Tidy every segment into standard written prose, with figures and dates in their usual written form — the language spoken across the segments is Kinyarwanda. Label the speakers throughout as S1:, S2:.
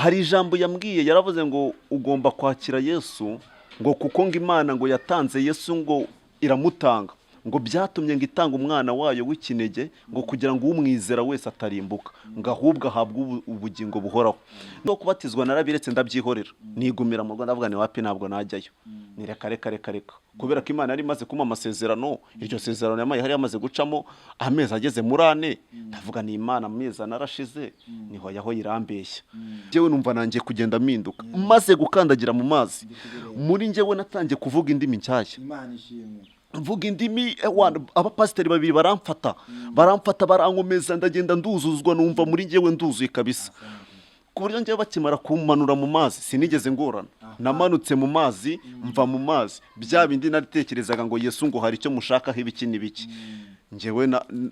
S1: hari ijambo yambwiye, yaravuze ngo ugomba kwakira Yesu, ngo kuko ngo Imana ngo yatanze Yesu ngo iramutanga, ngo byatumye ngo itanga umwana wayo w'ikinege ngo kugira ngo umwizera wese atarimbuka, ngo ahubwo ahabwe ubugingo buhoraho. No kubatizwa narabiretse ndabyihorera, nigumira mu Rwanda, ndavuga ni wapi ntabwo najyayo, ni reka kubera ko Imana yari imaze kuma amasezerano. Iryo sezerano yamaye hari yamaze gucamo amezi ageze muri 4, ndavuga ni Imana amezi narashize, niho yaho irambeshya. Jewe numva nanjye kugenda mpinduka, maze gukandagira mu mazi, muri njyewe natangiye kuvuga indimi nshyashya.
S2: Imana ishimwe.
S1: Mvuga indimi, abapasiteri babiri baramfata barankomeza, ndagenda nduzuzwa, numva muri njyewe nduzuye kabisa, ku buryo njyewe bakimara kumanura mu mazi sinigeze ngorana. Namanutse mu mazi, mva mu mazi, bya bindi naritekerezaga ngo Yesu ngo hari icyo mushakaho ibiki n'ibiki, njyewe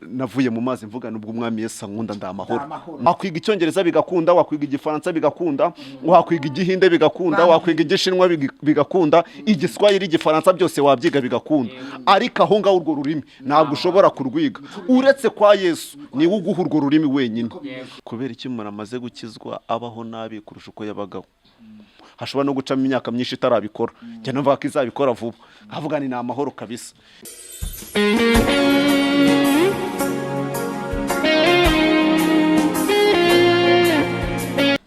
S1: navuye mu mazi mvuga nubwo umwami Yesu ankunda ndamahoro. Wakwiga icyongereza bigakunda, wakwiga igifaransa bigakunda, wakwiga igihinde bigakunda, wakwiga igishinwa bigakunda, igiswahili, igifaransa byose wabyiga bigakunda, ariko aho ngaho urwo rurimi ntabwo ushobora kurwiga uretse kwa Yesu, niwe uguha urwo rurimi wenyine. Kubera iki umuntu amaze gukizwa abaho nabi kurusha uko yabagaho, hashobora no gucamo imyaka myinshi itarabikora, njye numva ko izabikora vuba, nkavuga ni amahoro kabisa.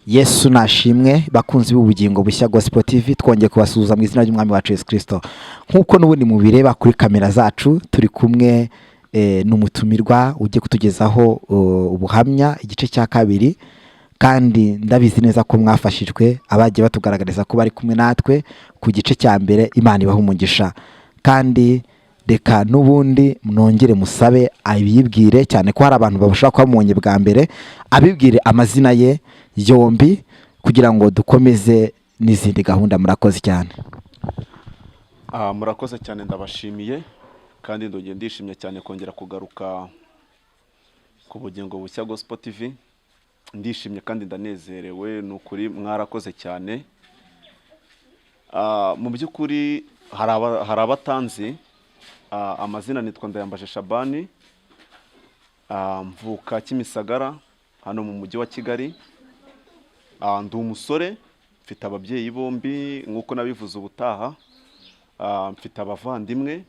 S2: Yesu nashimwe, bakunzi b'ubugingo bushya Gospel TV, twongeye kubasuhuza mu izina ry'umwami wacu Yesu Kristo. Nkuko n'ubundi mubireba kuri kamera zacu, turi kumwe n'umutumirwa ugiye kutugezaho ubuhamya igice cya kabiri, kandi ndabizi neza ko mwafashijwe, abagiye batugaragariza ko bari kumwe natwe ku gice cya mbere. Imana ibaha umugisha, kandi reka n'ubundi mwongere musabe abibwire, cyane ko hari abantu babashaka kuba mubonye bwa mbere, abibwire amazina ye yombi kugira ngo dukomeze n'izindi gahunda. Murakoze cyane.
S1: Murakoze cyane, ndabashimiye kandi ndongeye ndishimye cyane kongera kugaruka ku bugingo bushya Gospel TV. Ndishimye kandi ndanezerewe, n'ukuri mwarakoze cyane. Mu by'ukuri hari abatanzi, amazina nitwa Ndayambaje Shabani, mvuka Kimisagara hano mu mujyi wa Kigali. Ndi umusore, mfite ababyeyi bombi nk'uko nabivuze ubutaha, mfite abavandimwe,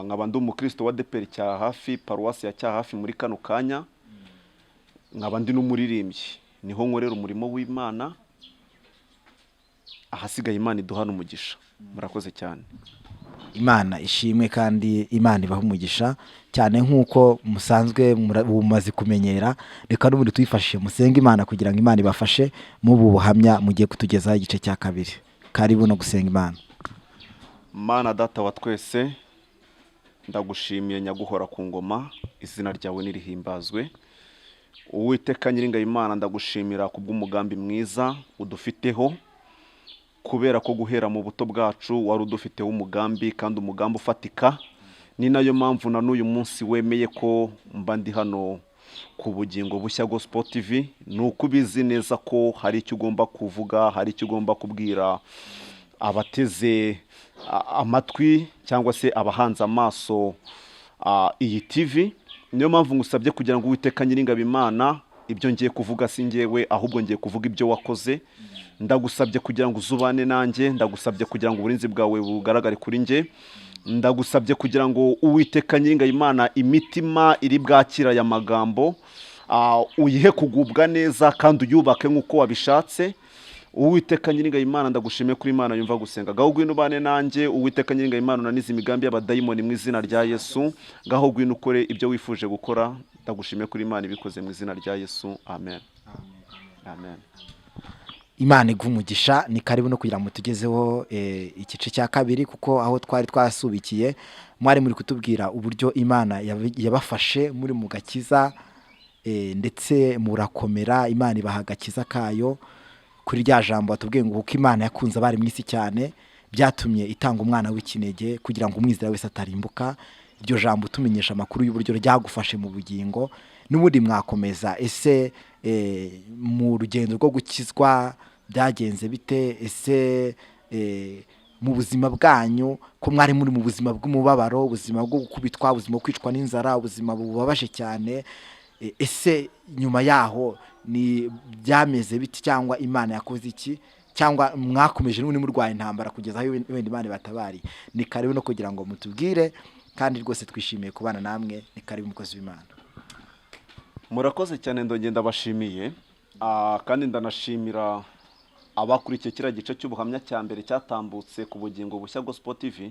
S1: nkaba ndi umukristo wa ADEPR cya hafi, paruwasi ya cya hafi muri kano kanya, nkaba ndi n'umuririmbyi, niho nkorera umurimo w'Imana, ahasigaye Imana iduhana umugisha. Murakoze cyane.
S2: Imana ishimwe kandi Imana ibaha umugisha cyane, nk'uko musanzwe mumaze kumenyera. Reka n'ubundi tuyifashe musenga Imana kugira ngo Imana ibafashe mu buhamya mugiye kutugezaho igice cya kabiri. Karibu no gusenga Imana.
S1: Mana data wa twese, ndagushimiye nyaguhora ku ngoma, izina ryawe nirihimbazwe. Uwiteka nyiringa Imana, ndagushimira kubw'umugambi mwiza udufiteho, kubera ko guhera mu buto bwacu wari udufiteho umugambi, kandi umugambi ufatika. Ni nayo mpamvu na n'uyu munsi wemeye ko mba ndi hano ku bugingo bushya Gospel TV. Nuko ubizi neza ko hari icyo ugomba kuvuga, hari icyo ugomba kubwira abateze amatwi cyangwa se abahanze amaso iyi TV. Niyo mpamvu ngusabye kugira ngo Uwiteka nyiringabo Imana, ibyo ngiye kuvuga si njyewe, ahubwo ngiye kuvuga ibyo wakoze. Ndagusabye kugira ngo uzubane nanjye, ndagusabye kugira ngo uburinzi bwawe bugaragare kuri njye, ndagusabye kugira ngo Uwiteka nyiringabo Imana, imitima iri bwakira aya magambo uyihe kugubwa neza kandi uyubake nk'uko wabishatse. Uwiteka nyiringabo Imana, ndagushimiye kuri Imana yumva gusenga. Gaho gwino ubane nanjye Uwiteka nyiringabo Imana, unanize imigambi y'abadayimoni mu izina rya Yesu. Gaho gwino ukore ibyo wifuje gukora. Ndagushimiye kuri Imana ibikoze mu izina rya Yesu. Amen. Amen.
S2: Imana iguha umugisha. Ni karibu no kugira ngo tugezeho igice cya kabiri, kuko aho twari twasubikiye mwari muri kutubwira uburyo Imana yabafashe muri mu gakiza, ndetse murakomera. Imana ibaha agakiza kayo. Kuri rya jambo batubwiye ngo kuko Imana yakunze abari mu isi cyane, byatumye itanga umwana w'ikinege kugira ngo umwizera wese atarimbuka. Iryo jambo tumenyesha amakuru y'uburyo ryagufashe mu bugingo. N'ubundi mwakomeza, ese mu rugendo rwo gukizwa byagenze bite? Ese mu buzima bwanyu ko mwari muri mu buzima bw'umubabaro, ubuzima bwo gukubitwa, ubuzima bwo kwicwa n'inzara, ubuzima bubabaje cyane, ese nyuma yaho ni byameze biti cyangwa Imana yakoze iki cyangwa mwakomeje n'undi murwaye intambara kugeza aho wenda Imana batabari. Ni karibu no kugira ngo mutubwire kandi rwose twishimiye kubana namwe. Ni karibu mukozi w'Imana.
S1: Murakoze cyane ndongenda bashimiye kandi ndanashimira abakurikiye kira gice cy'ubuhamya cya mbere cyatambutse ku bugingo bushya Gospel TV.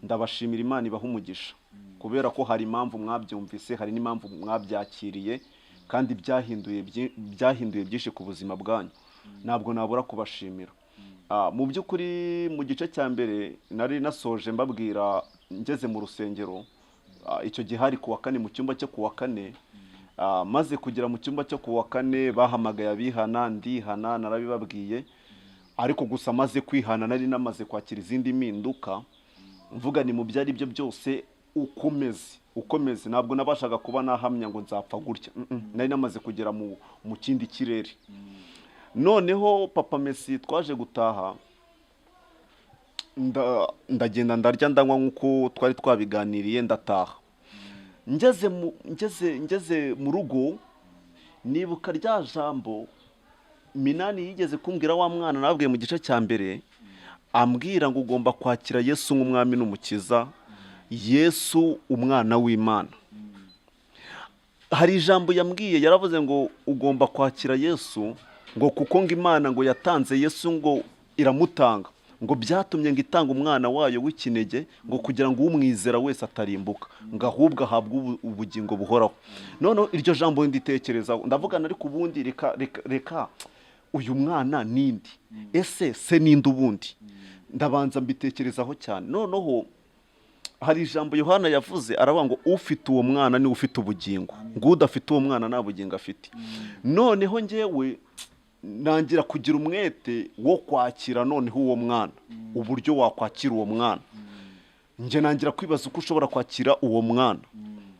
S1: Ndabashimira Imana ibaha umugisha kubera ko hari impamvu mwabyumvise, hari n'impamvu mwabyakiriye kandi byahinduye byinshi ku buzima bwanyu. Ntabwo nabura kubashimira. Mu by'ukuri mu gice cya mbere nari nasoje mbabwira ngeze mu rusengero, icyo gihe hari kuwa kane mu cyumba cyo kuwa kane. Maze kugera mu cyumba cyo kuwa kane bahamagaye abihana, ndihana narabibabwiye, ariko gusa maze kwihana nari namaze kwakira izindi mpinduka. Mvuga ni mu byari byo byose ukomeze ntabwo nabashaga kuba nahamya ngo nzapfa gutya. Nari namaze kugera mu kindi kirere. Noneho papa Messi twaje gutaha, ndagenda ndarya ndanywa nk'uko twari twabiganiriye ndataha. Ngeze mu rugo nibuka rya jambo Minani yigeze kumbwira wa mwana nabwiye mu gice cya mbere, ambwira ngo ugomba kwakira Yesu nk'umwami n'umukiza, Yesu umwana w'Imana. Hari ijambo yambwiye, yaravuze ngo ugomba kwakira Yesu ngo kuko ngo Imana ngo yatanze Yesu ngo iramutanga, ngo byatumye ngo itanga umwana wayo w'ikinege ngo kugira ngo umwizera wese atarimbuka, ngo ahubwo ahabwe ubugingo buhoraho. None iryo jambo nditekerezaho, ndavuga ariko ubundi reka uyu mwana nindi, ese se ninde ubundi? Ndabanza mbitekerezaho cyane. Noneho hari ijambo Yohana yavuze, aravuga ngo ufite uwo mwana ni ufite ubugingo, ngo udafite uwo mwana nta bugingo afite. Noneho njyewe nangira kugira umwete wo kwakira noneho uwo mwana, uburyo wakwakira uwo mwana. Nje nangira kwibaza uko ushobora kwakira uwo mwana.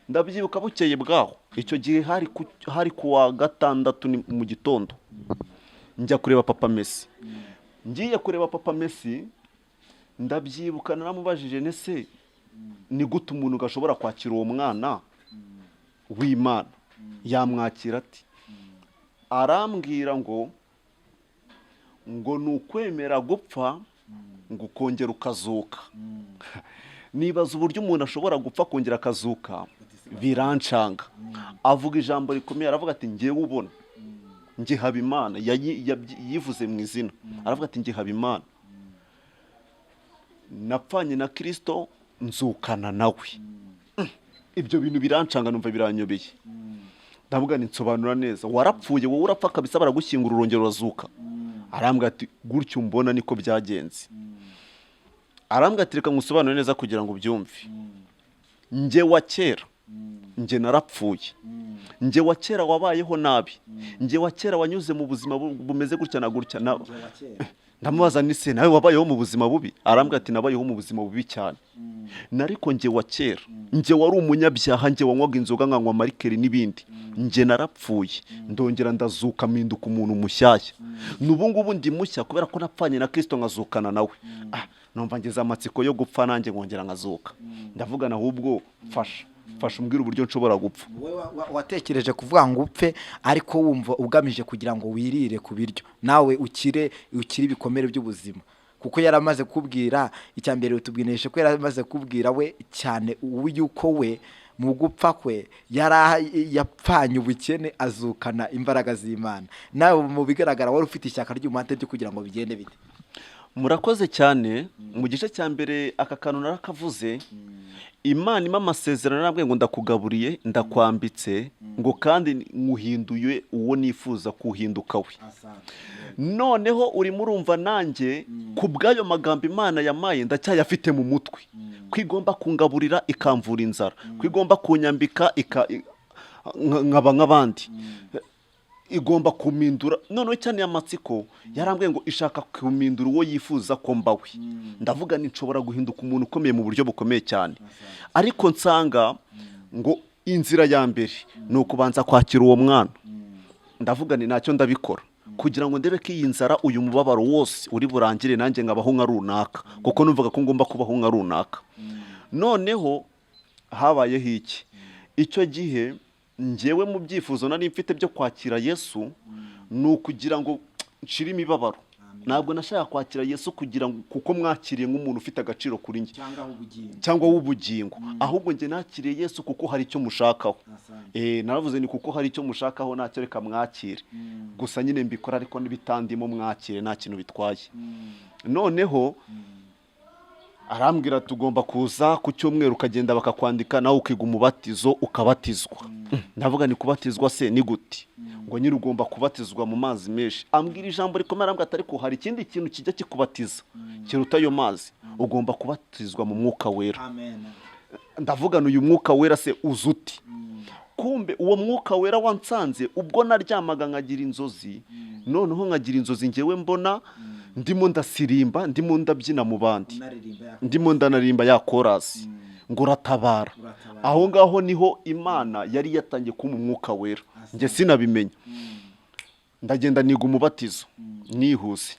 S1: Ndabyibuka bukeye bwaho, icyo gihe hari kuwa gatandatu mu gitondo, njya kureba papa Messi. Ngiye kureba papa Messi, ndabyibuka naramubajije nese ni gute umuntu gashobora kwakira uwo mwana w'Imana? Yamwakira ati? Arambwira ngo nukwemera gupfa ngo ukongera ukazuka. Nibaza uburyo umuntu ashobora gupfa kongera akazuka, birancanga. Avuga ijambo rikomeye, aravuga ati ngewe ubona nge Habimana, yivuze mu izina, aravuga ati nge Habimana napfanye na Kristo nzukana nawe. Ibyo bintu birancanga, numva biranyobeye. Ndavuga nsobanura neza, warapfuye wowe urapfa kabisa, baragushyingura urongero urazuka. Arambwira ati gutyo mbona niko byagenze. Arambwira ati reka ngusobanure neza kugira ngo ubyumve. Nge wa kera, nge narapfuye. Nge wa kera wabayeho nabi. Nge wa kera wanyuze mu buzima bumeze gutya na gutya. Ndamubaza nise nawe wabayeho mu buzima bubi? Arambwira ati nabayeho mu buzima bubi cyane. Nariko nge wa kera, nge wari umunyabyaha, nge wanywaga inzoga nkanywa marikeri n'ibindi. Nge narapfuye, ndongera ndazuka mpinduka umuntu mushyashya. N'ubu ngubu ndi mushya kubera ko napfanye na Kristo nkazukana nawe. Numva ngeze amatsiko yo gupfa nanjye ngongera nkazuka. Ndavuga ahubwo fasha umbwira uburyo nshobora gupfa.
S2: Watekereje kuvuga ngo upfe ariko wumva ugamije kugira ngo wirire ku biryo, nawe ukire ibikomere by'ubuzima. Kuko yaramaze kubwira icyambere utubwineshe ko yaramaze kubwira we cyane yuko we mu gupfa kwe yapfanye ubukene azukana imbaraga z'Imana. Nawe mu bigaragara wari ufite ishyaka ry'umate byo kugira ngo bigende bite.
S1: Murakoze cyane. Mu gice cya mbere aka kantu narakavuze, Imana ima amasezerano nabwe ngo ndakugaburiye, ndakwambitse, ngo kandi nkuhinduye uwo nifuza kuhinduka we. Noneho urimo urumva nanjye kubgayo magambo Imana yamaye ndacyayafite mu mutwe, kwigomba kungaburira ikamvura inzara, kwigomba kunyambika nkaba nk'abandi, igomba kumindura. Noneho cyane amatsiko yarambwiye ngo ishaka kumindura uwo yifuza ko mbawe. Ndavuga ni nshobora guhinduka umuntu ukomeye mu buryo bukomeye cyane, ariko nsanga ngo inzira ya mbere ni ukubanza kwakira uwo mwana. Ndavuga ni nacyo ndabikora kugira ngo ndebe ko iyi nzara, uyu mubabaro wose uri burangire nanjye ngabaho nka runaka, kuko numvaga ko ngomba kubaho nka runaka. Noneho habayeho iki? Icyo gihe njyewe mu byifuzo nari mfite byo kwakira Yesu ni ukugira ngo nshire imibabaro. Ntabwo nashaka kwakira Yesu kugira ngo kuko mwakiriye nk'umuntu ufite agaciro kuri njye cyangwa w'ubugingo, ahubwo njye nakiriye Yesu kuko hari icyo mushakaho. Naravuze ni kuko hari icyo mushakaho, ntacyo reka mwakire. Gusa nyine mbikora ariko n'ibitandimo mwakire, nta kintu bitwaye. Noneho arambwira tugomba kuza ku cyumweru ukagenda bakakwandika nawe ukiga umubatizo ukabatizwa. Ndavuga ni kubatizwa se ni gute? Ngo nyine ugomba kubatizwa mu mazi menshi. Ambwira ijambo rikomeye, arambwira ariko hari ikindi kintu kijya kikubatiza kiruta ayo mazi, ugomba kubatizwa mu mwuka wera. Ndavuga uyu mwuka wera se uzuti? Kumbe uwo mwuka wera wansanze ubwo naryamaga nkagira inzozi, noneho nkagira inzozi ngewe mbona ndimo ndasirimba, ndimo ndabyina mu bandi, ndimo ndanarimba ya korasi ngo uratabara. Aho ngaho niho Imana yari yatangiye kumpa umwuka wera, njye sinabimenya. Ndagenda niga umubatizo nihuse.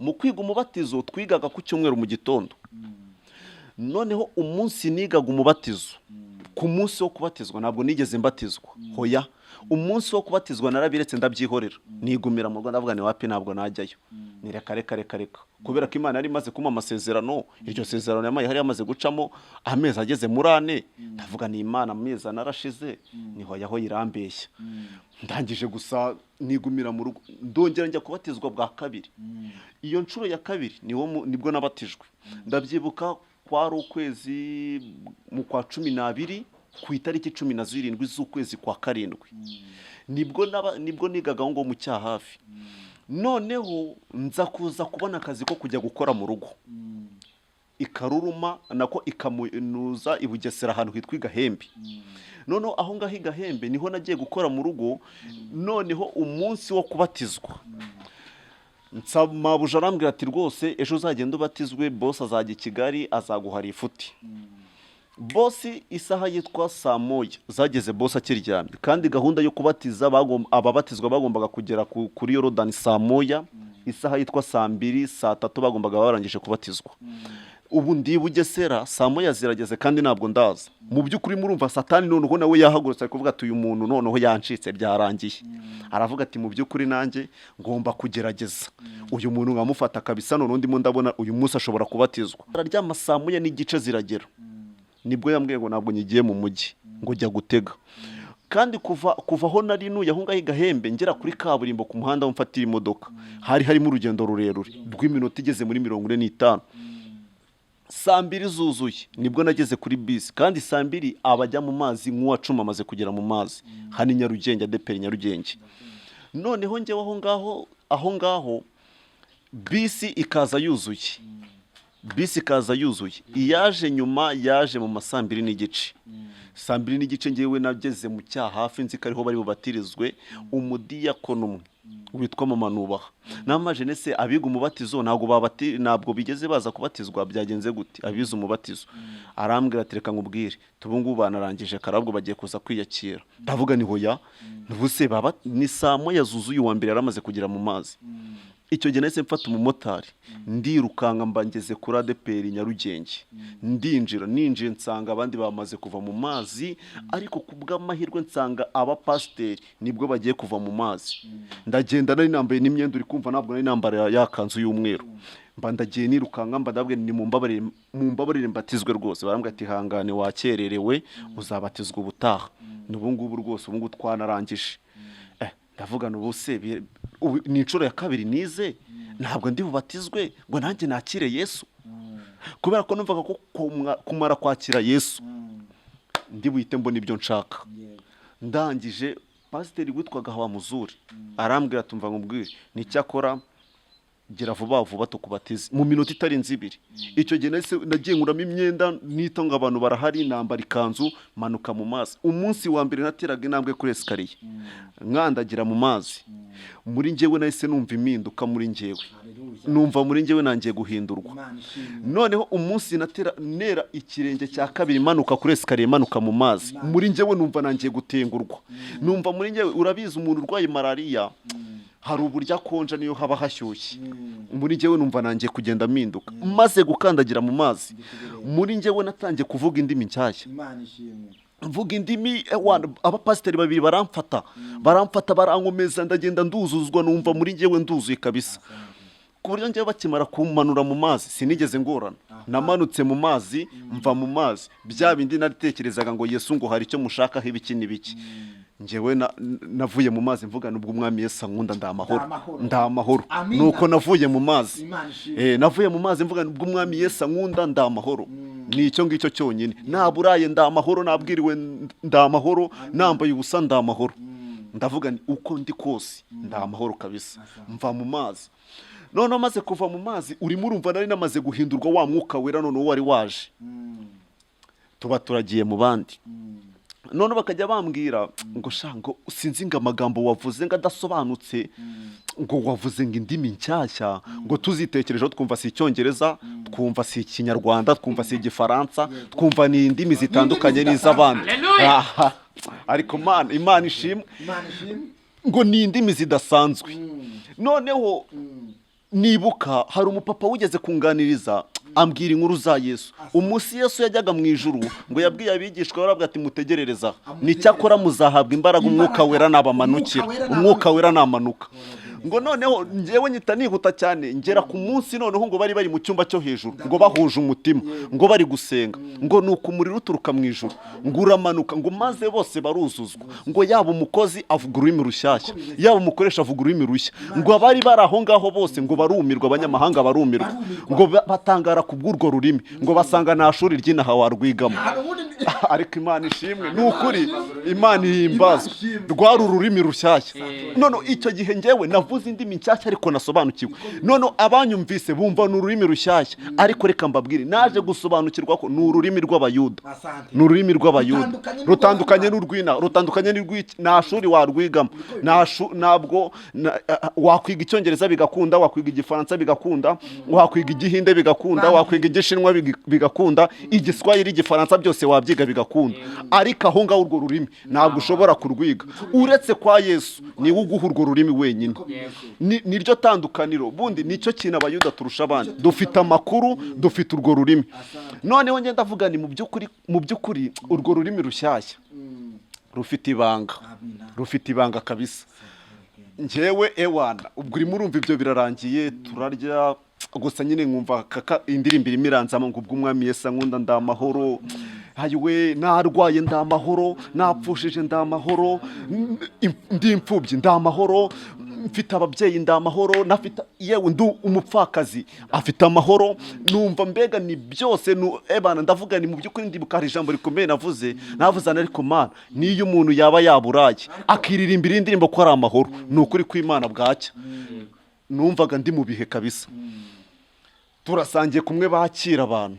S1: Mu kwiga umubatizo twigaga ku cyumweru mu gitondo. Noneho umunsi nigaga umubatizo, ku munsi wo kubatizwa ntabwo nigeze mbatizwa, hoya. Umunsi wo kubatizwa narabiretse ndabyihorera, nigumira mu Rwanda. Ndavuga ni wapi, ntabwo najyayo, ni reka kubera ko Imana yari imaze kumpa amasezerano. Iryo sezerano yamaye hari yamaze gucamo amezi ageze muri 4. Ndavuga ni Imana, amezi narashize, niho yaho irambeshya. Ndangije gusa nigumira mu rugo, ndongera njya kubatizwa bwa kabiri. Iyo nshuro ya kabiri nibwo nabatijwe. Ndabyibuka kwari ukwezi mu kwa 12 ku itariki 17 z'ukwezi kwa 7. Nibwo nigaga ngo mu cyahafi. Noneho nza kuza kubona akazi ko kujya gukora mu rugo ikaruruma, nako ikamunuza i Bugesera ahantu hitwa Igahembe. Noneho aho ngaho Igahembe niho nagiye gukora mu rugo. Noneho umunsi wo kubatizwa mabuja arambwira ati rwose ejo uzagenda ubatizwe, boss azajya i Kigali azaguhara ifuti. Boss isaha yitwa saa 1 zageze, boss akiryamye, kandi gahunda yo kubatiza ababatizwa bagombaga kugera kuri Yorodani saa 1, isaha yitwa saa 2, saa 3 bagombaga barangije kubatizwa. Ubu ndi Bugesera, saa 1 zirageze kandi ntabwo ndaza. Mu by'ukuri murumva Satani noneho nawe yahagurutse kuvuga ati uyu muntu noneho yancitse, byarangiye. Aravuga ati mu by'ukuri nanjye ngomba kugerageza uyu muntu nkamufata kabisa, none ndimo ndabona uyu munsi ashobora kubatizwa. Araryama saa 1 n'igice ziragera, nibwo yambwiye ngo ntabwo nyigiye mu mujyi, ngo jya gutega. Kandi kuva aho nari nuye aho ngaho Igahembe ngera kuri kaburimbo ku muhanda mfatira imodoka, hari harimo urugendo rurerure rw'iminota igeze muri 45. Saa 2 zuzuye nibwo nageze kuri bisi, kandi saa 2 abajya mu mazi nk'uwacuma amaze kugera mu mazi, hani Nyarugenge, adeperi Nyarugenge. Noneho njyewe aho ngaho bisi ikaza yuzuye. Iyaje nyuma yaje mu saa 2 n'igice. Saa 2 n'igice ngewe nageze mu cyahafi, nzi ko ariho bari bubatirizwe umudiyakono umwe witwa Mama Nubaha. Namaje nese abiga umubatizo ntabwo bigeze baza kubatizwa, byagenze gute abiza umubatizo? Arambwira ati reka nkubwire, tubungu banarangije karabwo bagiye kuza kwiyakira. Ndavuga ni hoya, ntubuse baba ni saa 1 zuzuye, uwa mbere yaramaze kugera mu mazi. Icyo gihe nahise mfata umumotari ndirukanka mbangeze kuri adeperi Nyarugenge. Ninjiye nsanga abandi bamaze kuva mu mazi, ariko kubw'amahirwe nsanga abapasiteri nibwo bagiye kuva mu mazi. Ndagenda nari nambaye n'imyenda, uri kumva ntabwo nari nambara yakanzu y'umweru. Ndagiye nirukanka ndabwe ni mumbabarire mbatizwe rwose. Barambwira ati hangane wakererewe, uzabatizwa ubutaha. N'ubu ngubu rwose ubu ngubu twanarangije. Ndavuga n'ubuse ni inshuro ya kabiri nize, ntabwo ndi bubatizwe ngo nanjye nakire Yesu, kubera ko numvaga ko kumara kwakira Yesu ndi buhite mbona ibyo nshaka. Ndangije pasiteri witwaga Habamuzuri arambwira tumva nkubwire ni cyakora gira vuba tukubatize mu minota itarenze 2. Icyo gihe nagiye nguramo imyenda nitonga, abantu barahari, nambara ikanzu, manuka mu mazi. Umunsi wa mbere nateraga intambwe kuri esikariye, nkandagira mu mazi. Muri njyewe nahise numva impinduka muri njyewe, numva muri njyewe nangiye guhindurwa. Noneho umunsi nera ikirenge cya kabiri manuka kuri esikariye, manuka mu mazi, muri njyewe numva nangiye gutengurwa. Numva muri njyewe, urabizi umuntu urwaye malaria hari uburyo akonja niyo haba hashyushye. Muri njyewe numva nangiye kugenda mpinduka, maze gukandagira mu mazi. Muri njyewe natangiye kuvuga indimi nshyashya. mvuga indimi abapasiteri babiri baramfata barankomeza ndagenda nduzuzwa numva muri njyewe nduzuye kabisa ku buryo njyewe bakimara kumanura mu mazi sinigeze ngorana namanutse mu mazi mva mu mazi bya bindi naritekerezaga ngo Yesu ngo hari icyo mushakaho ibiki n'ibiki njyewe navuye mu mazi mvuga nubwo umwami Yesu ankunda ndamahoro nuko navuye mu mazi navuye mu mazi mvuga nubwo umwami Yesu ankunda ndamahoro ni icyo ngicyo cyonyine naburaye ndamahoro nabwiriwe ndamahoro nambaye ubusa ndamahoro ndavuga uko ndi kose ndamahoro kabisa mva mu mazi none maze kuva mu mazi urimo urumva nari namaze guhindurwa wa mwuka wera none wari waje tuba turagiye mu bandi none bakajya bambwira ngo shango sinzi ngo amagambo wavuze ngo adasobanutse ngo wavuze ngo indimi nshyashya ngo tuzitekerejeho twumva si icyongereza twumva si ikinyarwanda twumva si igifaransa twumva ni indimi zitandukanye n'iz'abandi ariko Imana ishimwe ngo ni indimi zidasanzwe noneho nibuka hari umupapa wigeze kunganiriza ambwira inkuru za Yesu umunsi Yesu yajyaga mu ijuru ngo yabwiye abigishwa barabwa ati mutegerereza nicyakora muzahabwa imbaraga umwuka wera nabamanukira umwuka wera namanuka ngo noneho njyewe nyita nihuta cyane ngera ku munsi noneho ngo bari mu cyumba cyo hejuru ngo bahuje umutima ngo bari gusenga ngo nuko umuriro uturuka mu ijuru ngo uramanuka ngo maze bose baruzuzwa ngo yaba umukozi avuga ururimi rushyashya yaba umukoresha avuga ururimi rushya ngo abari bari aho ngaho bose ngo barumirwa abanyamahanga barumirwa ngo batangara kubw'urwo rurimi ngo basanga nta shuri ry'inaha warwigamo ariko Imana ishimwe ni ukuri Imana ihimbazwe rwari ururimi rushyashya none icyo gihe njyewe navuze indimi nshyashya ariko nasobanukiwe none abanyumvise bumva ni ururimi rushyashya ariko reka mbabwire naje gusobanukirwa ko ni ururimi rw'abayuda ni ururimi rw'abayuda rutandukanye n'urw'inaha rutandukanye nta shuri warwigamo ntabwo wakwiga icyongereza bigakunda wakwiga igifaransa bigakunda wakwiga igihinde bigakunda wakwiga igishinwa bigakunda igiswahili igifaransa byose wabyiga bigakunda ariko aho ngaho urwo rurimi ntabwo ushobora kurwiga uretse kwa Yesu niwe uguha urwo rurimi wenyine niryo tandukaniro bundi nicyo kintu abayuda turusha abandi dufite amakuru dufite urwo rurimi noneho ngenda ndavuga ni mu by'ukuri urwo rurimi rushyashya rufite ibanga kabisa njyewe ubwo urimo urumva ibyo birarangiye turarya gusa nyine nkumva indirimbo irimo iranzamo ngo ubwo umwami Yesu ankunda ndamahoro hayiwe narwaye ndamahoro napfushije ndamahoro ndi imfubyi ndamahoro mfite ababyeyi ndamahoro nafite yewe ndu umupfakazi afite amahoro numva mbega ni byose ndavuga ni mu by'ukuri ndibuka hari ijambo rikomeye navuze ariko Mana niyo umuntu yaba yaburaye akiririmbira indirimbo ko ari amahoro ni ukuri kw'Imana bwacya numvaga ndi mu bihe kabisa turasangiye kumwe bakira abantu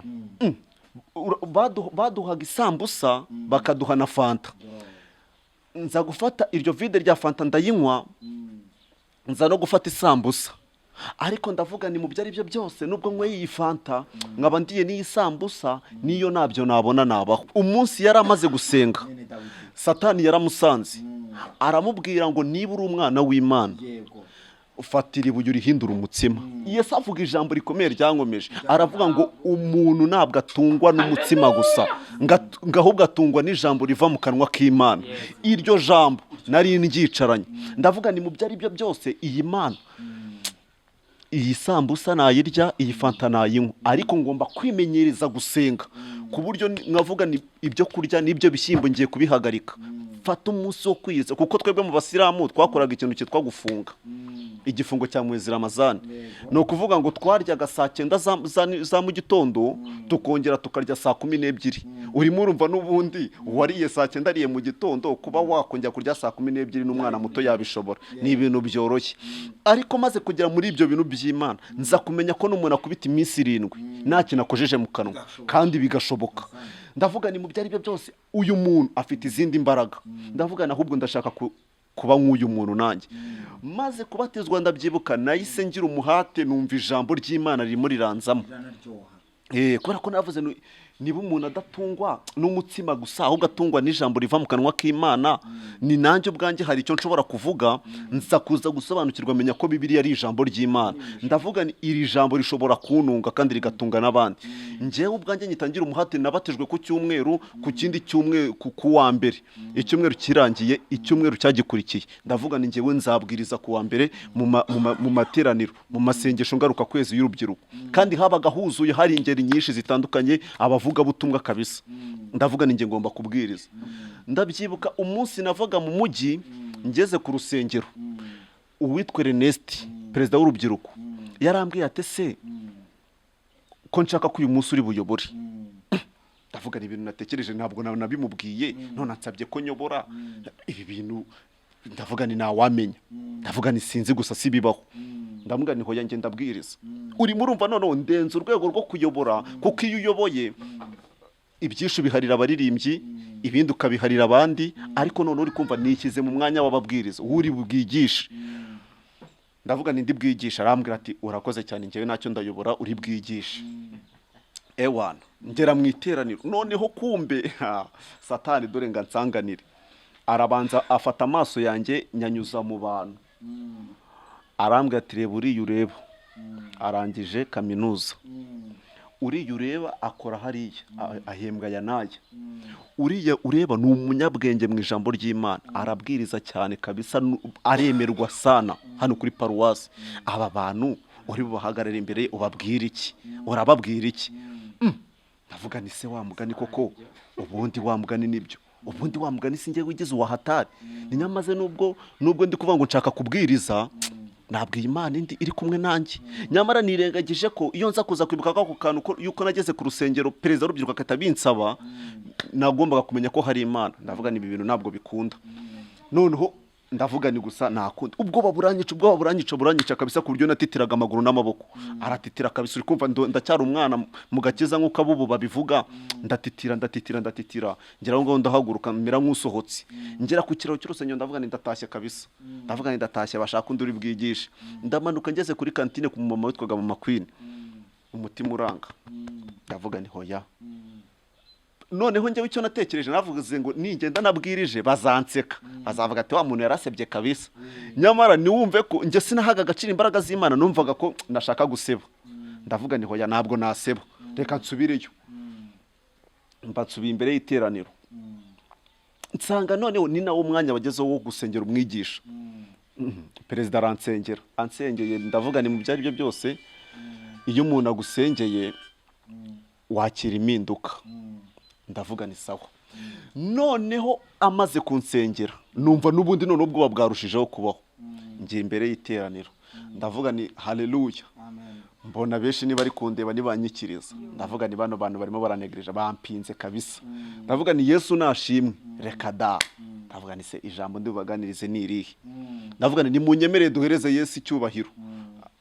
S1: baduhaga isambusa bakaduha na fanta nza gufata iryo vide rya fanta ndayinywa nza no gufata isambusa ariko ndavuga ni mu byo ari byo byose nubwo nyweye iyi fanta nkaba ndiye n'iyi sambusa niyo nabyo nabona nabaho umunsi yari amaze gusenga Satani yaramusanze aramubwira ngo niba uri umwana w'Imana ufatira ibuye urihindura umutsima Yesu avuga ijambo rikomeye ryankomeje aravuga ngo umuntu ntabwo atungwa n'umutsima gusa ngo ahubwo atungwa n'ijambo riva mu kanwa k'Imana iryo jambo nari ndyicaranye ndavuga ni mu byo ari byo byose iyi Mana iyi sambusa nayirya iyi fanta nayinywa ariko ngomba kwimenyereza gusenga ku buryo nkavuga ni ibyo kurya n'ibyo bishyimbo ngiye kubihagarika fata umunsi wo kwiza kuko twebwe mu basilamu twakoraga ikintu cyitwa gufunga igifungo cya mwezi Ramazani no kuvuga ngo twaryaga saa 9 za mu gitondo tukongera tukarya saa 12 urimo urumva n'ubundi wariye saa 9 ariye mu gitondo kuba wakongera kurya saa 12 n'umwana muto yabishobora ni ibintu byoroshye ariko maze kugera muri ibyo bintu by'Imana nza kumenya ko n'umuntu akubita iminsi 7 nta kintu akojeje mu kanwa kandi bigashoboka ndavuga ni mu byari byo byose uyu muntu afite izindi mbaraga ndavuga ahubwo ndashaka kuba nk'uyu muntu nanjye maze kubatizwa ndabyibuka nahise ngira umuhate numva ijambo ry'Imana ririmo riranzamo kubera ko navuze niba umuntu adatungwa n'umutsima gusa ahubwo atungwa n'ijambo riva mu kanwa k'Imana, ni nanjye ubwanjye hari icyo nshobora kuvuga, nza kuza gusobanukirwa menya ko Bibiliya ari ijambo ry'Imana. Ndavuga ni iri jambo rishobora kuntunga kandi rigatunga n'abandi. Njyewe ubwanjye nyitangira umuhate, nabatijwe ku cyumweru, ku kindi cyumweru ku wa mbere, icyumweru kirangiye, icyumweru cyagikurikiye ndavuga ni njyewe nzabwiriza ku wa mbere mu materaniro, mu masengesho ngaruka kwezi y'urubyiruko, kandi habaga huzuye, hari ingeri nyinshi zitandukanye, abavuga butumwa kabisa. Ndavuga ni njye ngomba kubwiriza. Ndabyibuka umunsi navaga mu mujyi ngeze ku rusengero, uwitwa Ernest, perezida w'urubyiruko, yarambwiye ati se ko nshaka ko uyu munsi uri buyobore. Ndavuga ni ibintu natekereje, ntabwo nabimubwiye, none ansabye ko nyobora ibi bintu. Ndavuga ni ntawamenya, ndavuga ni sinzi gusa si bibaho. Ndavuga ni hoya ngenda ndabwiriza. Uri murumva none ndenze urwego rwo kuyobora, kuko iyo uyoboye ibyishu biharira abaririmbyi, ibindi ukabiharira abandi, ariko none uri kumva nikize mu mwanya w'ababwiriza, uri bwigisha. Ndavuga ni ndi bwigisha. Arambwira ati urakoze cyane, njyewe nacyo ndayobora, uri bwigisha. Ewana ngera mu iteraniro, noneho kumbe Satani dore nga nsanganire, arabanza afata amaso yanjye nyanyuza mu bantu. Arambwira ati reba uriya ureba arangije kaminuza, uriya ureba akora hariya ahembwa ya naya, uriya ureba ni umunyabwenge mu ijambo ry'Imana, arabwiriza cyane kabisa, aremerwa sana hano kuri paruwasi. Aba bantu uri bubahagarare imbere ubabwira iki, urababwira iki? Ndavuga ni se wa mugani koko, ubundi wa mugani nibyo, ubundi wa mugani sinjye wigize uwahatari. Ni nyamaze nubwo ndi kuvuga ngo nshaka kubwiriza, nabwiye Imana indi iri kumwe nanjye. Nyamara nirengagije ko iyo nza kuza kwibuka ako kantu yuko nageze ku rusengero perezida w'urubyiruko akatabinsaba, nagombaga kumenya ko hari Imana. Ndavuga ni ibi bintu ntabwo bikunda. Noneho ndavuga ni gusa nakundi, ubwoba buranyica kabisa, ku buryo natitiraga amaguru n'amaboko. Aratitira kabisa, uri kumva ndacyari umwana mu gakiza nk'uko abubu babivuga. Ndatitira ngera ngo ndahaguruka mera nk'usohotse, ngera ku kiraro cy'urusengero. Ndavuga ni ndatashye kabisa, ndavuga ni ndatashye, bashaka undi uri bwigishe. Ndamanuka ngeze kuri kantine ku mama witwaga Mama Queen, umutima uranga. Ndavuga ni hoya. Noneho njyewe icyo natekereje, navuze ngo ningenda nabwirije bazanseka, bazavuga ati wa muntu yarasebye kabisa. Nyamara niwumve ko njye sinahaga agaciro imbaraga z'Imana, numvaga ko nashaka guseba. Ndavuga ni hoya, ntabwo naseba, reka nsubireyo. Mbatsubiye imbere y'iteraniro, nsanga noneho ni nawo mwanya wagezeho wo gusengera umwigisha. Perezida ansengeye. Ndavuga ni mu byari byo byose, iyo umuntu agusengeye wakira impinduka. Ndavuga ni sawa. Noneho amaze kunsengera, numva n'ubundi none ubwoba bwarushijeho kubaho. Ngiye imbere y'iteraniro, ndavuga ni haleluya. Mbona benshi niba ari kundeba nibanyikiriza. Ndavuga ni bano bantu barimo baranegereje, bampinze kabisa. Ndavuga ni Yesu nashimwe, reka da. Ndavuga ni se ijambo ndibubaganirize ni irihe. Ndavuga ni munyemerere duhereze Yesu icyubahiro.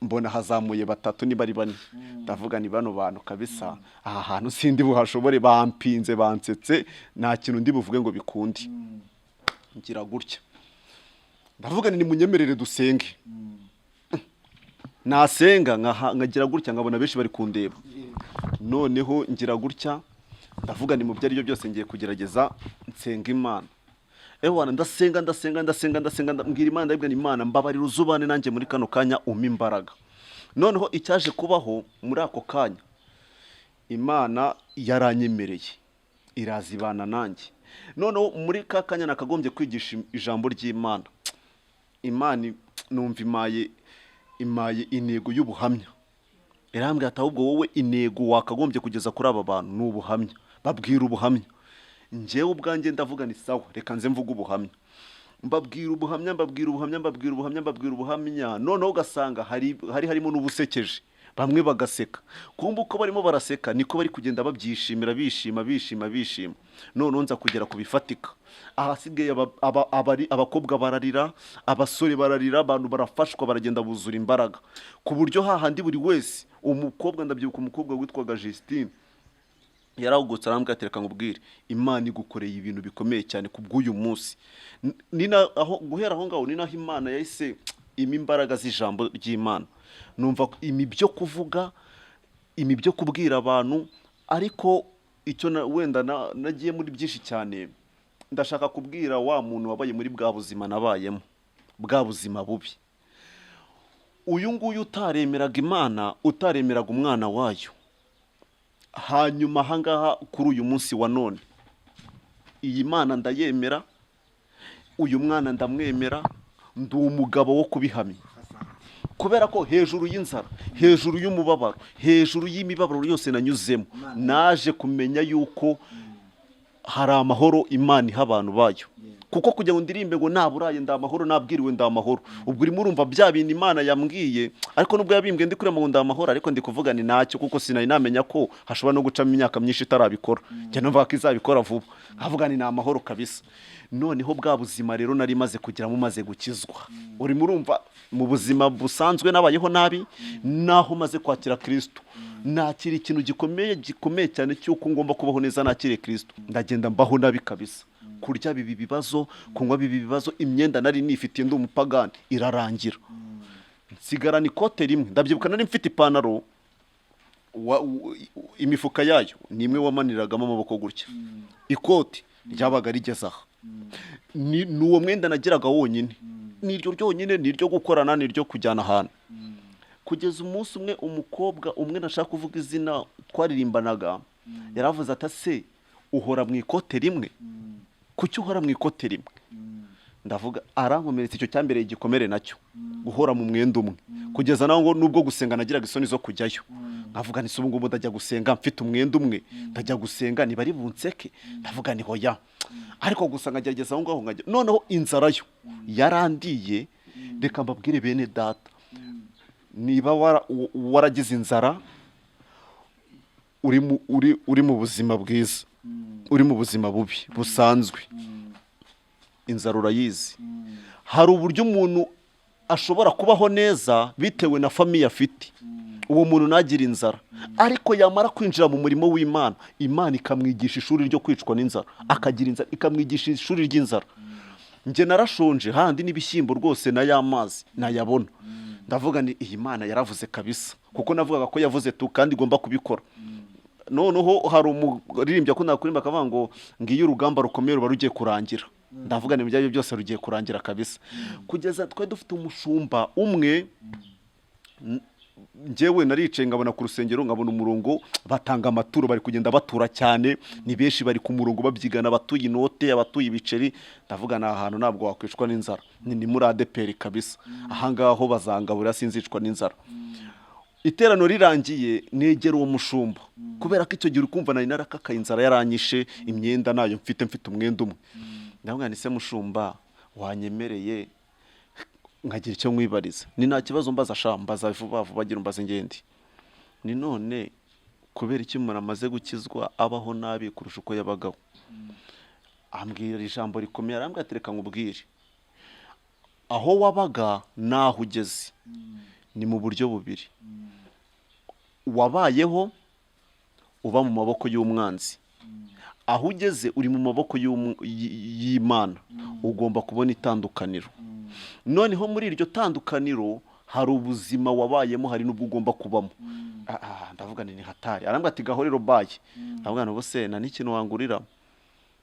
S1: Mbona hazamuye batatu niba ari bane. Ndavuga ni bano bantu kabisa, aha hantu sindi buhashobore, bampinze bansetse, nta kintu ndi buvuge ngo bikundi. Ngira gutya, ndavuga ni munyemerere dusenge. Nasenga nkagira gutya, nkabona benshi bari kundeba. Noneho ngira gutya, ndavuga ni mu byari byo byose ngiye kugerageza nsenga Imana. Ewana ndasenga, mbwira Imana, ndabwira ni Imana, mbabarira uzubane nanjye muri kano kanya, umpa imbaraga. Noneho icyaje kubaho muri ako kanya, Imana yaranyemereye, irazibana nanjye. Noneho muri ka kanya nakagombye kwigisha ijambo ry'Imana, Imana numva imaye intego y'ubuhamya. Irambwira ati ahubwo wowe intego wakagombye kugeza kuri aba bantu ni ubuhamya, babwira ubuhamya. Njyewe ubwanjye ndavuga ni sawa, reka nze mvuga ubuhamya. Mbabwira ubuhamya. Noneho ugasanga harimo n'ubusekeje, bamwe bagaseka. Kumva uko barimo baraseka niko bari kugenda babyishimira, bishima. Noneho nza kugera ku bifatika. Ahasigaye abakobwa bararira, abasore bararira, abantu barafashwa, baragenda buzura imbaraga. Ku buryo hahandi buri wese, umukobwa ndabyibuka umukobwa witwaga Justine, yarawugutse arambwira ati reka nkubwire, Imana igukoreye ibintu bikomeye cyane kubw'uyu munsi. Guhera aho ngaho ni naho Imana yahise ima imbaraga z'ijambo ry'Imana. Numva imi byo kuvuga, imi byo kubwira abantu, ariko icyo wenda nagiye muri byinshi cyane, ndashaka kubwira wa muntu wabaye muri bwa buzima nabayemo, bwa buzima bubi. Uyu nguyu utaremeraga Imana, utaremeraga umwana wayo, hanyuma ahangaha kuri uyu munsi wa none, iyi Mana ndayemera, uyu mwana ndamwemera, ndi umugabo wo kubihamya. Kubera ko hejuru y'inzara, hejuru y'umubabaro, hejuru y'imibabaro yose nanyuzemo, naje kumenya yuko hari amahoro Imana iha abantu bayo. Kuko kugira ngo ndirimbe ngo naburaye ndamahoro, nabwiriwe ndamahoro, ubwo urimo urumva bya bintu Imana yambwiye, ariko nubwo yabimbwiye ndi kurema ngo ndamahoro, ariko ndi kuvuga ni nacyo, kuko sinari namenya ko hashobora no gucamo imyaka myinshi itarabikora. Njye numva ko izabikora vuba, nkavuga ni amahoro kabisa. Noneho bwa buzima rero nari maze kugiramo, maze gukizwa. Urimo urumva mu buzima busanzwe nabayeho nabi, naho maze kwakira Kristo, nakira ikintu gikomeye cyane cy'uko ngomba kubaho neza nakire Kristo. Ndagenda mbaho nabi kabisa, kurya bibi bibazo, kunywa bibi bibazo, imyenda nari nifitiye ndi umupagani irarangira, nsigarana ikote rimwe. Ndabyibuka nari mfite ipantaro, imifuka yayo ni imwe wamaniragamo amaboko gutya, ikoti ryabaga rigeze aha. Ni uwo mwenda nagiraga wonyine, niryo ryonyine, niryo gukorana, niryo kujyana ahantu. Kugeza umunsi umwe, umukobwa umwe nashaka kuvuga izina twaririmbanaga, yaravuze ati se uhora mu ikote rimwe, kuki uhora mu ikote rimwe? Ndavuga arankomeretsa, icyo cyambereye igikomere nacyo, guhora mu mwenda umwe. Kugeza naho ngo nubwo gusenga nagiraga isoni zo kujyayo, nkavuga ni ubu ngubu ndajya gusenga mfite umwenda umwe, ndajya gusenga niba ari bunseke, ndavuga ni hoya. Ariko gusa nkagerageza aho ngaho nkajya. Noneho inzara yo yarandiye. Reka mbabwire bene data, niba waragize inzara, uri mu buzima bwiza, uri mu buzima bubi busanzwe, inzara urayizi. Hari uburyo umuntu ashobora kubaho neza bitewe na famiye afite, uwo muntu nagira inzara, ariko yamara kwinjira mu murimo w'Imana, Imana ikamwigisha ishuri ryo kwicwa n'inzara, akagira inzara, ikamwigisha ishuri ry'inzara. Nje narashonje handi n'ibishyimbo rwose na y'amazi nayabona, ndavuga ni iyi Mana yaravuze kabisa, kuko navugaga ko yavuze tu kandi igomba kubikora. Noneho hari umuririmbyi akunda kuririmba akavuga ngo ngiyo urugamba rukomeye ruba rugiye kurangira. Ndavuga ni ibyo byose rugiye kurangira kabisa. Kugeza twe dufite umushumba umwe, njyewe naricaye ngabona ku rusengero, ngabona umurongo batanga amaturo, bari kugenda batura cyane, ni benshi bari ku murongo babyigana, abatuye inote, abatuye ibiceri. Ndavuga ni ahantu ntabwo wakwicwa n'inzara, ni muri ADPR kabisa, ahangaho bazangaburira sinzicwa n'inzara. Iterano rirangiye, negera uwo mushumba, kubera ko icyo gihe ukumva nari narakakaye, inzara yaranyishe, imyenda nayo mfite umwenda umwe. Ndavuga ni se mushumba, wanyemereye nkagira icyo mwibariza? Ni nta kibazo, mbaza shambaza vuba vuba, agira umbaze ngende. Ni none kubera iki umuntu amaze gukizwa abaho nabi kurusha uko yabagaho? Ambwira ijambo rikomeye, arambwira ati reka nkubwire, aho wabaga naho ugeze ni mu buryo bubiri. Wabayeho uba mu maboko y'umwanzi, aho ugeze uri mu maboko y'Imana, ugomba kubona itandukaniro. Noneho muri iryo tandukaniro hari ubuzima wabayemo, hari n'ubwo ugomba kubamo. Ndavuga ni hatari. Arambwira ati gahorero baye. Ndavuga ngo se na n'ikintu wangurira?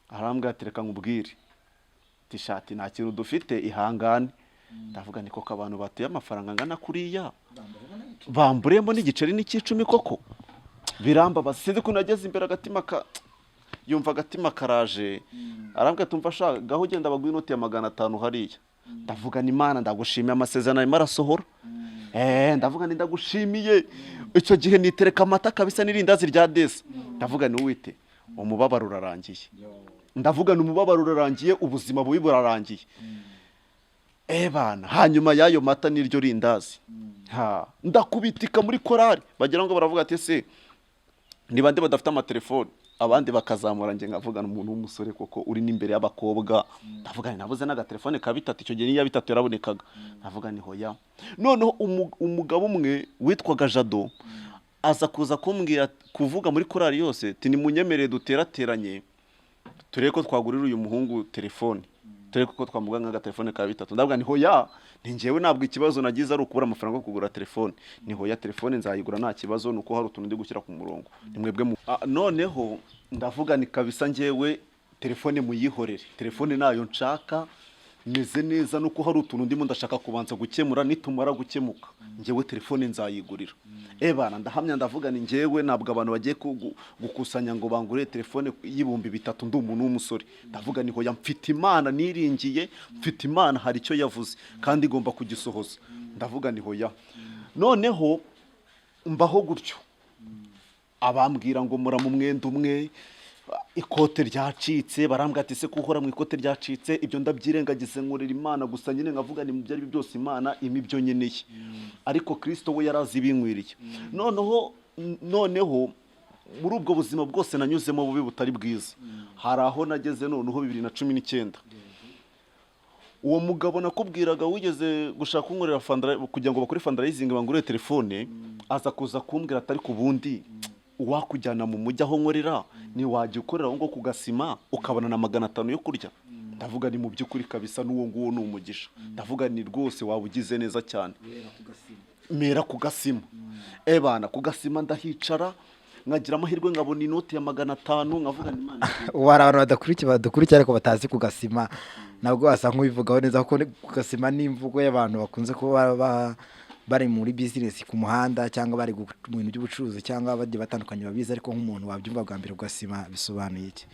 S1: Arambwira ati reka nkubwire, tishati nta kintu dufite, ihangane. Ndavuga ni koko abantu batuye amafaranga angana kuriya bamburemo n'igiceri n'ikicumi koko? Biramba sinzi ko nageze imbere agatima yumva agatima karaje. Arambwira ati umva shaka gaho ugenda baguha inoti ya 500 hariya. Ndavuga ni Imana ndagushimiye, amasezerano arimo arasohora. Ndavuga ni ndagushimiye. Icyo gihe nitereka amata kabisa n'irindazi rya desi. Ndavuga ni uwite umubabaro urarangiye. Ndavuga ni umubabaro urarangiye, ubuzima bubi burarangiye. Bana, hanyuma y'ayo mata n'iryo rindazi, ndakubitika muri korari, bagira ngo baravuga ati se ni bande badafite amatelefone, abandi bakazamura, nge nkavuga umuntu w'umusore koko uri n'imbere y'abakobwa. Ndavuga ni nabuze n'agatelefone ka 3, icyo gihe niya 3 yarabonekaga. Ndavuga ni hoya. Noneho umugabo umwe witwaga Ev.Jado aza kuza kumbwira, kuvuga muri korari yose, ati nimunyemerere duterateranye tureke ko twagurira uyu muhungu telefone, tureke ko twamuga nk'agatelefone ka 3. Ndavuga ni hoya, ni njyewe ntabwo ikibazo nagize ari ukubura amafaranga yo kugura telefone. Ni hoya, telefone nzayigura nta kibazo, nuko hari utuntu ndi gushyira ku murongo, ni mwebwe. Noneho ndavuga ni kabisa njyewe telefone muyihorere, telefone nayo nshaka meze neza nuko hari utuntu ndimo ndashaka kubanza gukemura, nitumara gukemuka njyewe telefone nzayigurira. Bana ndahamya ndavuga ni njyewe ntabwo abantu bagiye gukusanya ngo bangure telefone y'ibihumbi 3 ndi umuntu w'umusore. Ndavuga ni hoya mfite Imana niringiye, mfite Imana hari icyo yavuze kandi igomba kugisohoza. Ndavuga ni hoya noneho mbaho gutyo, abambwira ngo mura mu mwenda umwe, ikote ryacitse, barambwira ati se kuhora mu ikote ryacitse, ibyo ndabyirengagize nkorera Imana gusa nyine nkavuga ni mu byari byose Imana imibyo nyeneye, ariko Kristo we yarazi ibinkwiriye. Noneho muri ubwo buzima bwose nanyuzemo bubi butari bwiza, hari aho nageze noneho 2019. Uwo mugabo nakubwiraga wigeze gushaka kunkorera kugira ngo bakore fundraising bangure telefone, aza kuza kumbwira atari ku bundi uwakujyana mu mujyi aho nkorera ni wajya ukorera ngo kugasima ukabona na 500 yo kurya. Ndavuga ni mu by'ukuri kabisa n'uwo nguwo ni umugisha. Ndavuga ni rwose wabugize neza cyane, mera kugasima. Bana kugasima ndahicara nkagira amahirwe nkabona inoti ya 500, nkavuga ni Imana.
S2: Abantu badukurikira ariko batazi kugasima nabwo wasa nk'ubivugaho neza kuko kugasima ni imvugo y'abantu bakunze kuba bari muri business ku muhanda cyangwa bari mu bintu by'ubucuruzi cyangwa bagiye batandukanye babizi, ariko nk'umuntu wabyumva bwa mbere kugasima bisobanuye iki?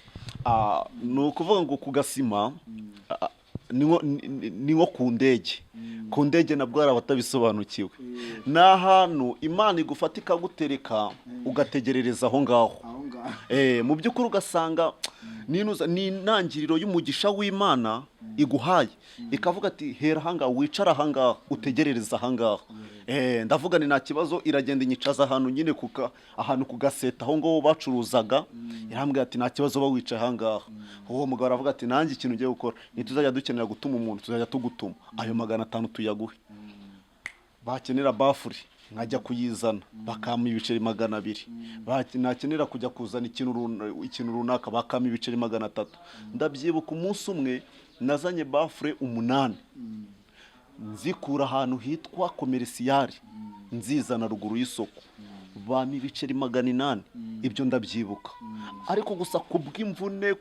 S1: Ni ukuvuga ngo kugasima ni nko ku ndege. Ku ndege nabwo hari abatabisobanukiwe. Ni ahantu Imana igufata ikagutereka ugategerereza aho ngaho. Mu by'ukuri ugasanga ni intangiriro y'umugisha w'Imana iguhaye, ikavuga ati hera ahangaha, wicara ahangaha, utegerereza ahangaha. Ndavuga ni nta kibazo, iragenda inyicaza ahantu nyine ahantu kugaseta aho ngaho bacuruzaga, irambwira ati nta kibazo ba wicaye ahangaha. Uwo mugabo aravuga ati nanjye ikintu ugiye gukora nituzajya dukenera gutuma umuntu tuzajya tugutuma ayo 500 tuyaguhe. Bakenera bafuri nkajya kuyizana bakama ibiceri 200, nakenera kujya kuzana ikintu runaka bakama ibiceri 300. Ndabyibuka umunsi umwe nazanye bafure 8 nzikura ahantu hitwa komerisiyari nzizana ruguru y'isoko, bami ibiceri 800. Ibyo ndabyibuka, ariko gusa kubw'imvune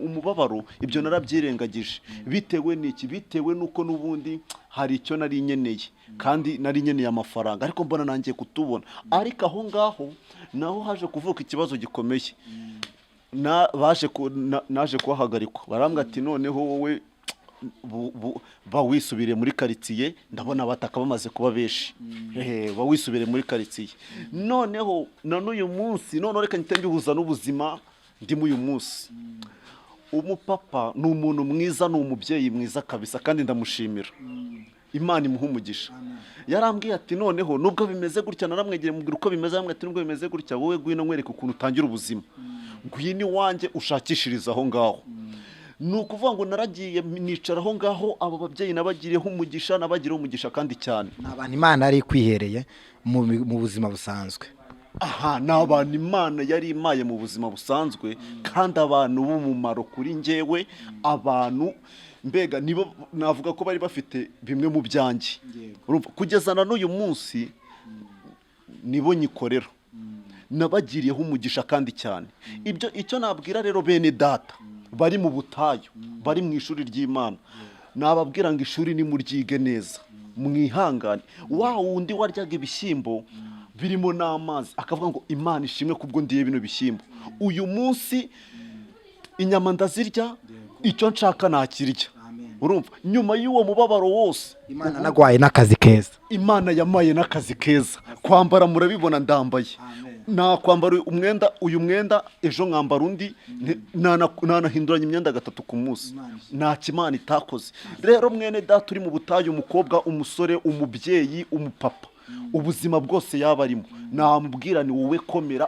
S1: umubabaro ibyo narabyirengagije. Bitewe n'iki? Bitewe nuko nubundi hari icyo nari nyeneye, kandi nari nyeneye amafaranga, ariko mbona nangiye kutubona. Ariko aho ngaho naho haje kuvuka ikibazo gikomeye. Naje kuhahagarikwa, barambwira ati noneho wowe bawisubire muri quartier, ndabona abataka bamaze kuba beshi. Bawisubire muri quartier. Noneho uyu munsi reka ntembihuza n'ubuzima ndi mu uyu munsi. Umupapa ni umuntu mwiza, ni umubyeyi mwiza kabisa, kandi ndamushimira. Imana imuha umugisha. Yarambwiye ati noneho nubwo bimeze gutya, naramwegere mubwira uko bimeze, amwe ati nubwo bimeze gutya wowe gwino nkwereka ukuntu utangira ubuzima, gwino wanjye ushakishiriza aho ngaho. Ni ukuvuga ngo naragiye nicara aho ngaho, abo babyeyi nabagiriyeho umugisha, nabagiriyeho umugisha kandi cyane.
S2: N'abantu Imana yari kwihereye mu buzima busanzwe.
S1: Ni abantu Imana yari imaye mu buzima busanzwe, kandi abantu b'umumaro kuri njyewe, abantu mbega nibo navuga ko bari bafite bimwe mu byanjye. Kugeza na n'uyu munsi nibo nyikorera, nabagiriyeho umugisha kandi cyane. Icyo nabwira rero bene data bari mu butayu, bari mu ishuri ry'Imana, nababwira ngo ishuri ni muryige neza, mwihangane. Wa wundi waryaga ibishyimbo birimo n'amazi akavuga ngo Imana ishimwe kubwo ndiye bino bishyimbo, uyu munsi inyama ndazirya, icyo nshaka nakirya. Urumva, nyuma y'uwo mubabaro wose
S2: Imana nagwaye n'akazi keza. Imana
S1: yamaye n'akazi keza. Kwambara murabibona ndambaye, nakwambara uyu mwenda ejo nkambara undi, nanahinduranya imyenda 3 ku munsi. Nta kimana itakoze. Rero mwene data uri mu butayu, umukobwa, umusore, umubyeyi, umupapa, ubuzima bwose yaba arimo, namubwira ni wowe komera,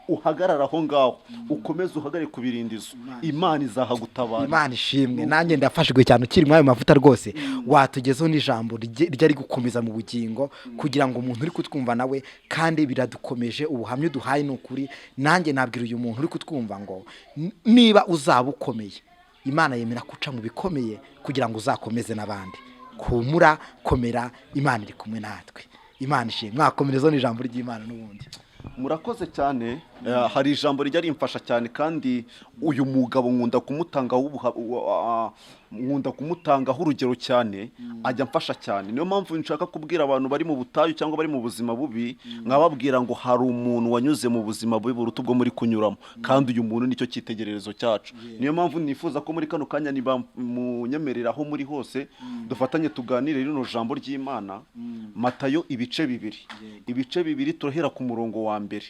S1: uhagarara aho ngaho, ukomeze uhagare ku birindizo, Imana izahagutabara. Imana ishimwe. Nanjye ndafashwe cyane ukiri muri ayo mavuta rwose, watugezeho n'ijambo ryari gukomeza mu bugingo, kugira ngo umuntu uri kutwumva nawe, kandi biradukomeje, ubuhamya duhaye ni ukuri. Nanjye nabwira uyu muntu uri kutwumva ngo niba uzaba ukomeye, Imana yemera kuca mu bikomeye kugira ngo uzakomeze n'abandi. Humura, komera, Imana iri kumwe natwe. Imana ishimwe. Mwakomerezo n'ijambo ry'Imana n'ubundi. Murakoze cyane. hari ijambo rijya rimfasha cyane kandi uyu mugabo nkunda kumutangaho urugero cyane, ajya mfasha cyane. Niyo mpamvu nshaka kubwira abantu bari mu butayu cyangwa bari mu buzima bubi, nkababwira ngo hari umuntu wanyuze mu buzima bubi buruta ubwo muri kunyuramo, kandi uyu muntu nicyo cyitegererezo cyacu. Niyo mpamvu nifuza ko muri kano kanya munyemerera aho muri hose dufatanye tuganire rino jambo ry'Imana. Matayo ibice bibiri turahera ku murongo wa mbere.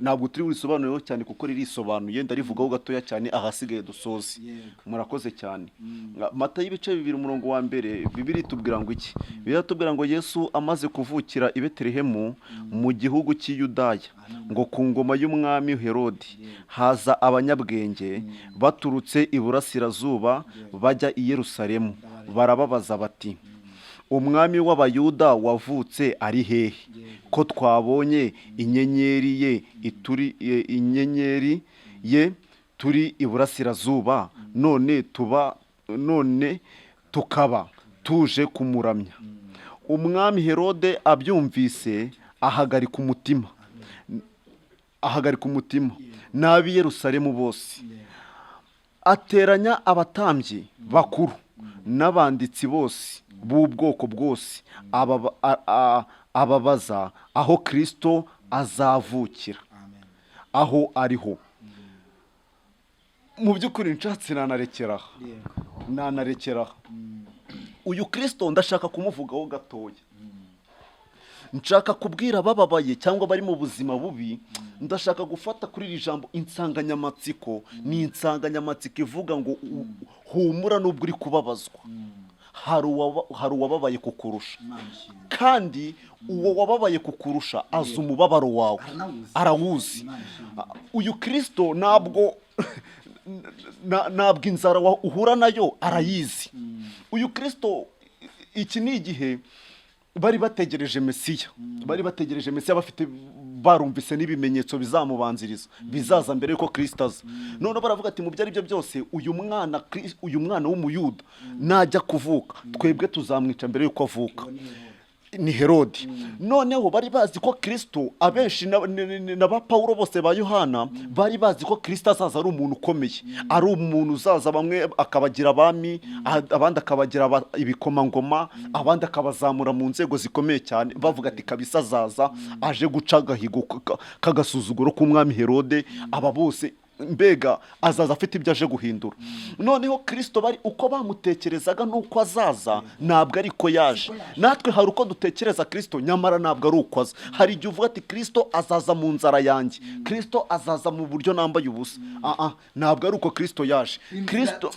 S1: Ntabwo turi burisobanureho cyane kuko ririsobanuye, ndarivugaho gatoya cyane ahasigaye dusoze. Murakoze cyane. Matayo ibice bibiri umurongo wa mbere, Bibiri tubwira ngo iki? Biratubwira ngo Yesu amaze kuvukira i Betelehemu mu gihugu cy'i Yudaya, ngo ku ngoma y'umwami Herodi haza abanyabwenge baturutse iburasirazuba bajya i Yerusalemu, barababaza bati, umwami w'abayuda wavutse ari hehe? Ko twabonye inyenyeri ye turi iburasirazuba, none tukaba tuje kumuramya. Umwami Herode abyumvise ahagarika umutima n'ab'i Yerusalemu bose, ateranya abatambyi bakuru n'abanditsi bose b'ubwoko bwose, ababaza aho Kristo azavukira, aho ariho. Mu by'ukuri nshatse nanarekeraho. Uyu Kristo ndashaka kumuvugaho gatoya. Nshaka kubwira abababaye cyangwa bari mu buzima bubi, ndashaka gufata kuri iri jambo insanganyamatsiko. Ni insanganyamatsiko ivuga ngo humura nubwo uri kubabazwa. Hari uwababaye kukurusha, kandi uwo wababaye kukurusha azi umubabaro wawe, arawuzi. Uyu Kristo ntabwo inzara uhura nayo arayizi. Uyu Kristo, iki ni igihe bari bategereje Mesiya, bafite barumvise n'ibimenyetso bizamubanziriza bizaza mbere yuko Kristo aza. None baravuga ati mu byo ari byo byose uyu mwana w'umuyuda najya kuvuka, twebwe tuzamwica mbere yuko avuka. Ni Herodi. Noneho bari bazi ko Kristo, abenshi n'aba Pawulo bose ba Yohana bari bazi ko Kristo azaza ari umuntu ukomeye, ari umuntu uzaza bamwe akabagira abami, abandi akabagira ibikomangoma, abandi akabazamura mu nzego zikomeye cyane. Bavuga ati kabisa azaza aje guca agahigo kagasuzuguro k'umwami Herode. Aba bose mbega azaza afite ibyo aje guhindura. Noneho Kristo bari uko bamutekerezaga nuko azaza, ntabwo ariko yaje. Natwe hari uko dutekereza Kristo, nyamara ntabwo ari uko aza. Hari igihe uvuga ati Kristo azaza mu nzara yanjye, Kristo azaza mu buryo nambaye ubusa. Ntabwo ari uko Kristo yaje. Kristo,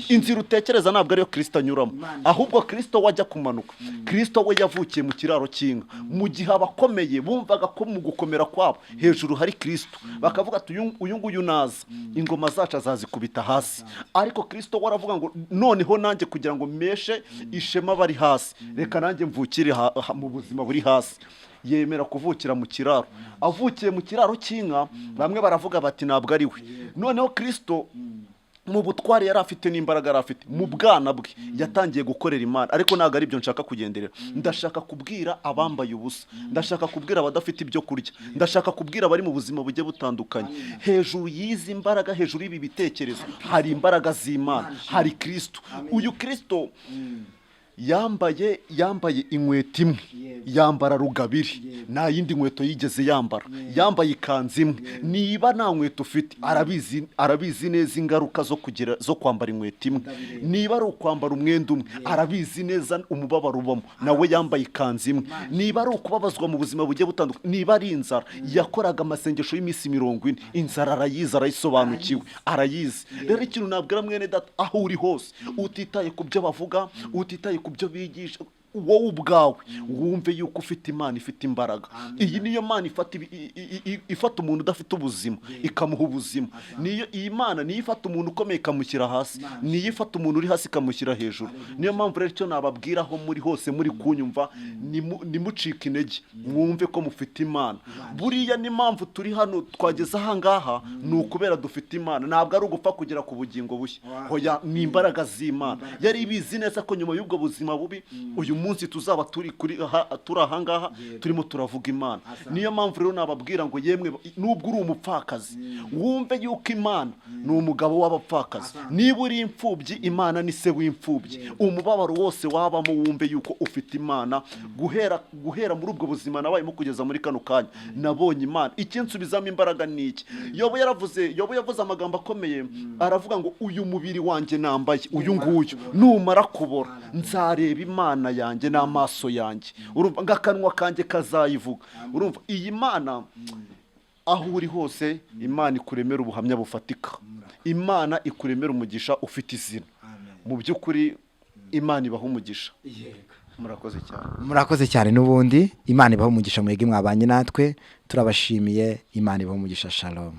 S1: inzira utekereza ntabwo ariyo Kristo anyuramo, ahubwo Kristo wajya kumanuka. Kristo we yavukiye mu kiraro cy'inka. Mu gihe abakomeye bumvaga ko mu gukomera kwabo hejuru hari Kristo, bakavuga ati uyu nguyu naza ingoma zacu azazikubita hasi. Ariko Kristo waravuga ngo noneho nanjye kugira ngo meshe ishema bari hasi, reka nanjye mvukire mu buzima buri hasi. Yemera kuvukira mu kiraro. Avukiye mu kiraro cy'inka, bamwe baravuga bati ntabwo ari we. Noneho Kristo mu butware yari afite n'imbaraga yari afite, mu bwana bwe yatangiye gukorera Imana. Ariko ntabwo ari byo nshaka kugenderera. Ndashaka kubwira abambaye ubusa, ndashaka kubwira abadafite ibyo kurya, ndashaka kubwira abari mu buzima bugiye butandukanye. Hejuru y'izi mbaraga, hejuru y'ibi bitekerezo, hari imbaraga z'Imana, hari Kristo. Uyu Kristo yambaye inkweto imwe, yambara rugabiri, nta yindi nkweto yigeze yambara. Yambaye ikanzu imwe. Niba nta nkweto ufite, arabizi neza ingaruka zo kwambara inkweto imwe. Niba ari ukwambara umwenda umwe, arabizi neza umubabaro ubamo. Nawe yambaye ikanzu imwe. Niba ari ukubabazwa mu buzima bugiye butandukanye, niba ari inzara, yakoraga amasengesho y'iminsi 40. Inzara arayizi, arayisobanukiwe, arayizi. Rero ikintu nabwira mwene data, aho uri hose, utitaye ku byo bavuga, utitaye ku byo bigisha, wowe ubwawe wumve yuko ufite Imana ifite imbaraga. Iyi niyo Mana ifata umuntu udafite ubuzima ikamuha ubuzima. Niyo iyi Mana niyo ifata umuntu ukomeye ikamushyira hasi, niyo ifata umuntu uri hasi ikamushyira hejuru. Niyo mpamvu rero icyo nababwiraho muri hose muri kunyumva, nimucika intege, mwumve ko mufite Imana. Buriya ni mpamvu turi hano twageze aha ngaha, ni ukubera dufite Imana. Ntabwo ari ugupfa kugera ku bugingo bushya, hoya ni imbaraga z'Imana. Yari ibizi neza ko nyuma y'ubwo buzima bubi uyu munsi tuzaba turi ahangaha turimo turavuga Imana. Niyo mpamvu rero nababwira ngo yemwe nubwo uri umupfakazi wumve yuko Imana ni umugabo w'abapfakazi. Niba uri imfubyi, Imana ni se w'imfubyi. Umubabaro wose wabamo wumve yuko ufite Imana. Guhera muri ubwo buzima nabayemo kugeza muri kano kanya nabonye Imana. Ikinsubizamo imbaraga ni iki? Yobu yavuze amagambo akomeye, aravuga ngo uyu mubiri wanjye nambaye uyu nguyu numara kubora nzareba Imana yanjye n'amaso yanjye, urumva ngakanwa kanjye kazayivuga. Urumva iyi Mana aho uri hose, Imana ikuremera ubuhamya bufatika, Imana ikuremera umugisha ufite izina. Mu by'ukuri Imana ibaha umugisha.
S2: Murakoze cyane n'ubundi Imana ibaha umugisha, mwebwe mwabanye natwe turabashimiye. Imana ibaha umugisha. Shalom.